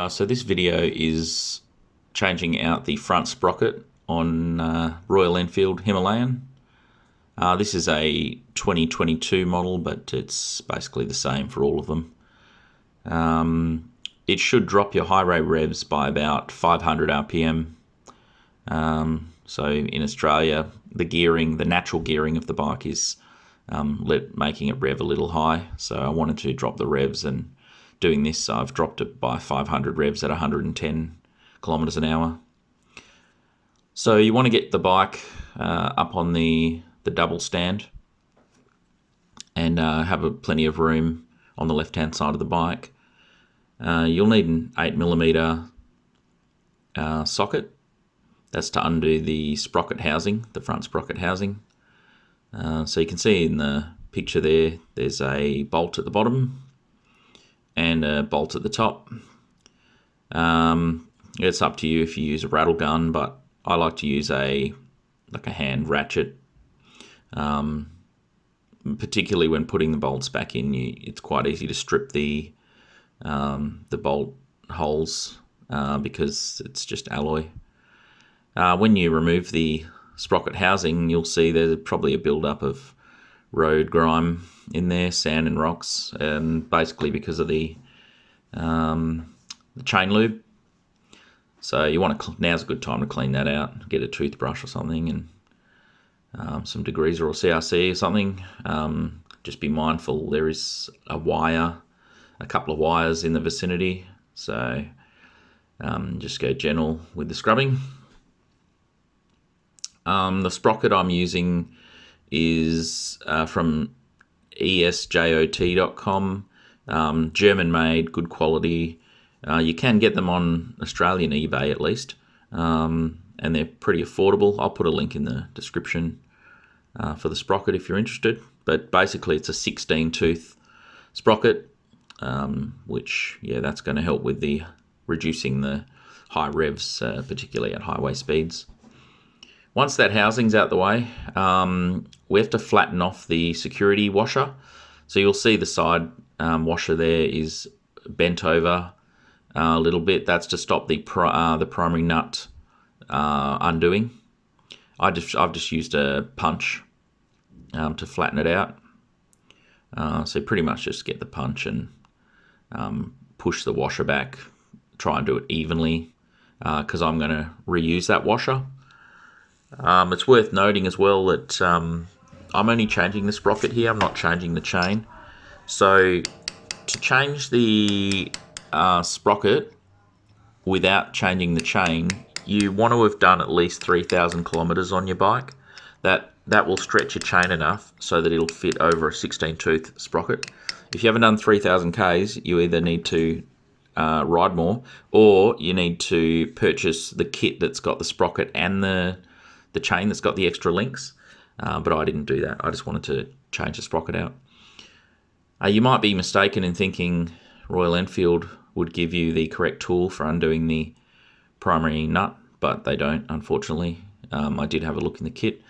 So this video is changing out the front sprocket on Royal Enfield Himalayan. This is a 2022 model, but it's basically the same for all of them. It should drop your highway revs by about 500 RPM. So in Australia, the natural gearing of the bike is making it rev a little high. So I wanted to drop the revs, and doing this, I've dropped it by 500 revs at 110 kilometers an hour. So you want to get the bike up on the double stand and have plenty of room on the left-hand side of the bike. You'll need an 8mm socket. That's to undo the sprocket housing, the front sprocket housing. So you can see in the picture there's a bolt at the bottom and a bolt at the top. It's up to you if you use a rattle gun, but I like to use a hand ratchet. Particularly when putting the bolts back in, it's quite easy to strip the bolt holes because it's just alloy. When you remove the sprocket housing, you'll see there's probably a build-up of road grime in there, sand and rocks, and basically because of the chain lube. So now's a good time to clean that out. Get a toothbrush or something and some degreaser or CRC or something. Just be mindful there is a couple of wires in the vicinity. So just go gentle with the scrubbing. The sprocket I'm using is from esjot.com. German made, good quality. You can get them on Australian eBay at least, and they're pretty affordable. I'll put a link in the description for the sprocket if you're interested. But basically it's a 16-tooth sprocket, which, that's going to help with reducing the high revs, particularly at highway speeds. Once that housing's out the way, we have to flatten off the security washer. So you'll see the side washer there is bent over a little bit. That's to stop the primary nut undoing. I've just used a punch to flatten it out. So pretty much just get the punch and push the washer back. Try and do it evenly because I'm going to reuse that washer. It's worth noting as well that I'm only changing the sprocket here. I'm not changing the chain. So to change the sprocket without changing the chain, you want to have done at least 3,000 kilometers on your bike. That will stretch your chain enough so that it'll fit over a 16-tooth sprocket. If you haven't done 3,000 Ks, you either need to ride more, or you need to purchase the kit that's got the sprocket and the chain that's got the extra links. But I didn't do that. I just wanted to change the sprocket out. You might be mistaken in thinking Royal Enfield would give you the correct tool for undoing the primary nut, but they don't, unfortunately. I did have a look in the kit.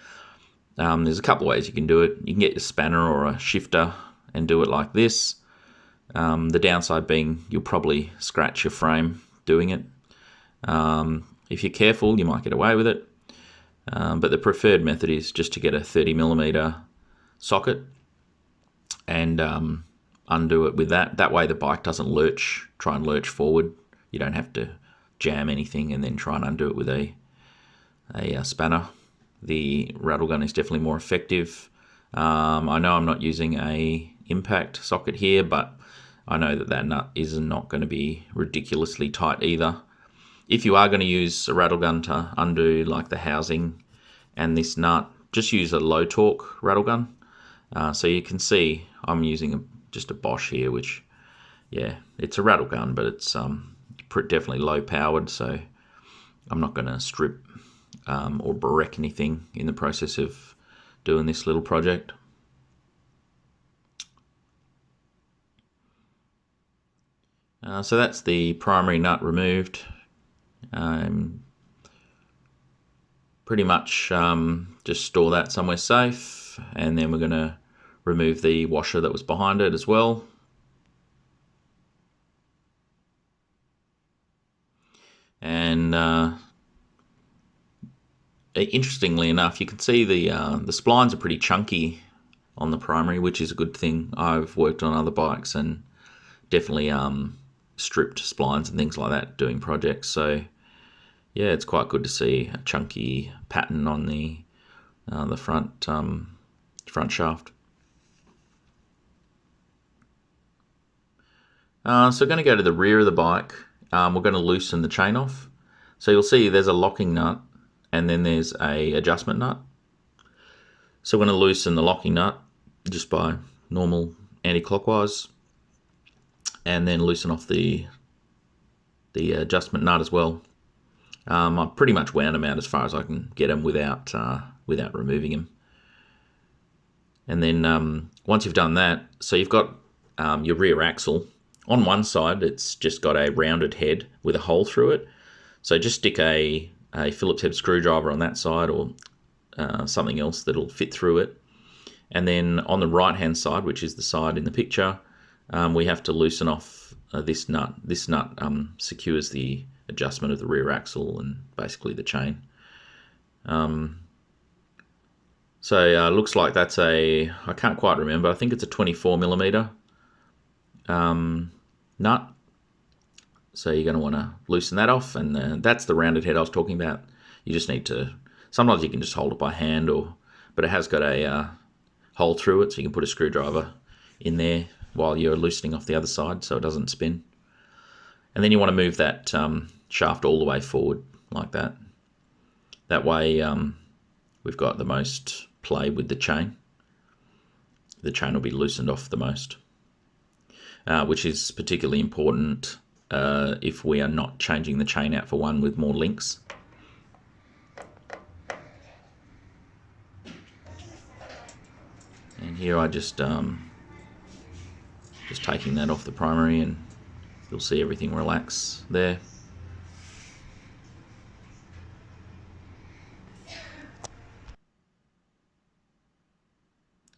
There's a couple of ways you can do it. You can get your spanner or a shifter and do it like this. The downside being you'll probably scratch your frame doing it. If you're careful, you might get away with it. But the preferred method is just to get a 30mm socket and undo it with that. That way the bike doesn't try and lurch forward. You don't have to jam anything and then try and undo it with a spanner. The rattle gun is definitely more effective. I know I'm not using a impact socket here, but I know that nut is not going to be ridiculously tight either. If you are going to use a rattle gun to undo like the housing and this nut, just use a low torque rattle gun. So you can see I'm using just a Bosch here, which, it's a rattle gun, but it's definitely low powered. So I'm not going to strip or wreck anything in the process of doing this little project. So that's the primary nut removed. Pretty much just store that somewhere safe, and then we're going to remove the washer that was behind it as well. And interestingly enough, you can see the splines are pretty chunky on the primary, which is a good thing. I've worked on other bikes and definitely stripped splines and things like that doing projects. So yeah, it's quite good to see a chunky pattern on the front shaft. So we're going to go to the rear of the bike. We're going to loosen the chain off. So you'll see there's a locking nut and then there's a adjustment nut. So we're going to loosen the locking nut just by normal anti-clockwise, and then loosen off the adjustment nut as well. I pretty much wound them out as far as I can get them without removing them. And then once you've done that, so you've got your rear axle. On one side, it's just got a rounded head with a hole through it. So just stick a Phillips head screwdriver on that side, or something else that'll fit through it. And then on the right hand side, which is the side in the picture, we have to loosen off this nut. This nut secures the adjustment of the rear axle and basically the chain. So looks like that's I can't quite remember, I think it's a 24mm nut. So you're going to want to loosen that off, and that's the rounded head I was talking about. You just need to, sometimes you can just hold it by hand, but it has got a hole through it, so you can put a screwdriver in there while you're loosening off the other side so it doesn't spin. And then you want to move that shaft all the way forward like that. That way we've got the most play with the chain. The chain will be loosened off the most, which is particularly important if we are not changing the chain out for one with more links. And here I just taking that off the primary, and you'll see everything relax there.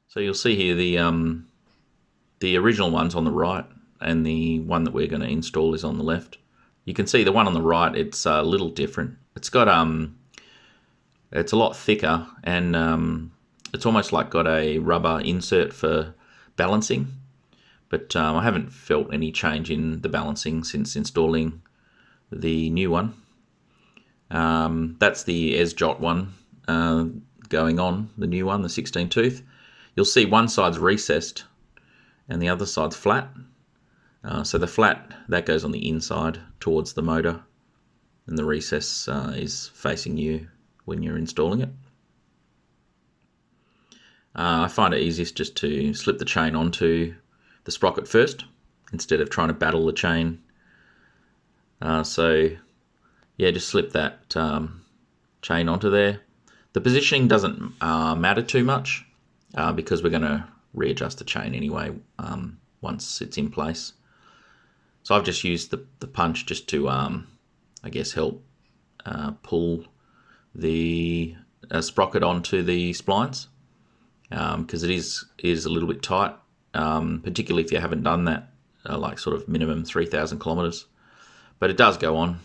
So you'll see here the original one's on the right, and the one that we're going to install is on the left. You can see the one on the right, it's a little different. It's got it's a lot thicker, and it's almost like got a rubber insert for balancing. But I haven't felt any change in the balancing since installing the new one. That's the S-Jot one going on, the new one, the 16 tooth. You'll see one side's recessed and the other side's flat. So the flat, that goes on the inside towards the motor, and the recess is facing you when you're installing it. I find it easiest just to slip the chain onto the sprocket first instead of trying to battle the chain. So yeah, just slip that chain onto there. The positioning doesn't matter too much because we're going to readjust the chain anyway once it's in place. So I've just used the punch just to I guess help pull the sprocket onto the splines, because it is a little bit tight, particularly if you haven't done that like sort of minimum 3,000 kilometers. But it does go on.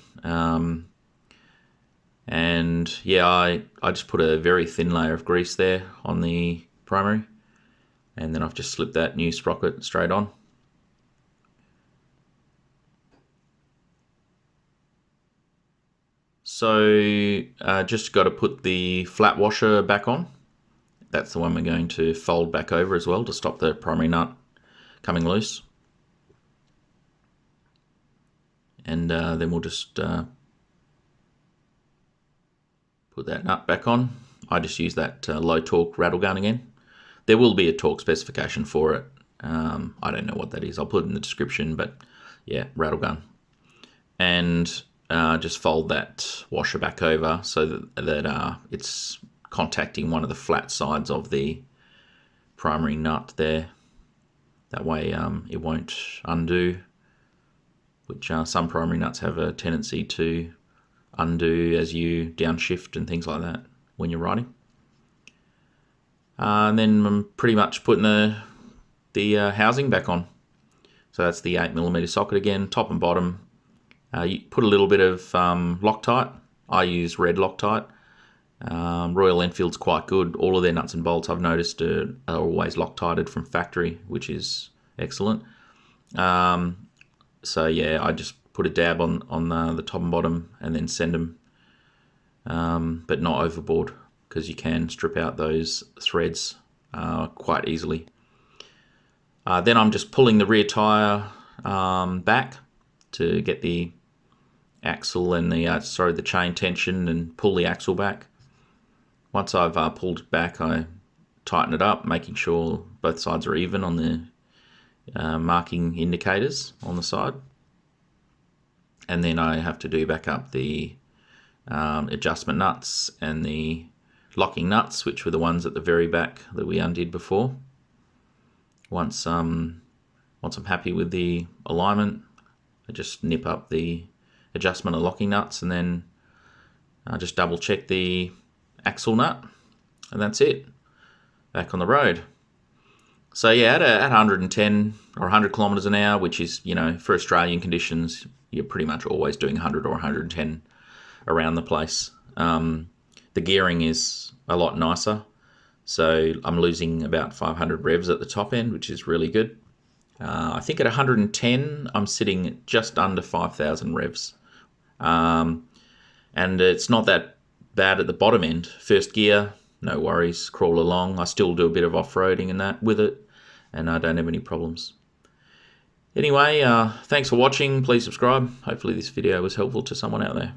And yeah, I just put a very thin layer of grease there on the primary, and then I've just slipped that new sprocket straight on. So just got to put the flat washer back on. That's the one we're going to fold back over as well to stop the primary nut coming loose. And then we'll just put that nut back on. I just use that low torque rattle gun again. There will be a torque specification for it. I don't know what that is. I'll put it in the description, but yeah, rattle gun. And just fold that washer back over so that it's contacting one of the flat sides of the primary nut there. That way it won't undo, which some primary nuts have a tendency to undo as you downshift and things like that when you're riding. And then I'm pretty much putting the housing back on. So that's the 8mm socket again, top and bottom. You put a little bit of Loctite. I use red Loctite. Royal Enfield's quite good. All of their nuts and bolts I've noticed are always Loctited from factory, which is excellent. So yeah, I just put a dab on the top and bottom and then send them, but not overboard, because you can strip out those threads quite easily. Then I'm just pulling the rear tyre back to get the axle and the chain tension and pull the axle back. Once I've pulled it back, I tighten it up, making sure both sides are even on the marking indicators on the side. And then I have to do back up the adjustment nuts and the locking nuts, which were the ones at the very back that we undid before. Once I'm happy with the alignment, I just nip up the adjustment and locking nuts, and then I just double check the axle nut, and that's it. Back on the road. So yeah, at 110 or 100 kilometers an hour, which is, for Australian conditions, you're pretty much always doing 100 or 110 around the place. The gearing is a lot nicer, so I'm losing about 500 revs at the top end, which is really good. I think at 110, I'm sitting at just under 5,000 revs. And it's not that bad at the bottom end. First gear, no worries, crawl along. I still do a bit of off-roading and that with it, and I don't have any problems. Anyway, thanks for watching. Please subscribe. Hopefully this video was helpful to someone out there.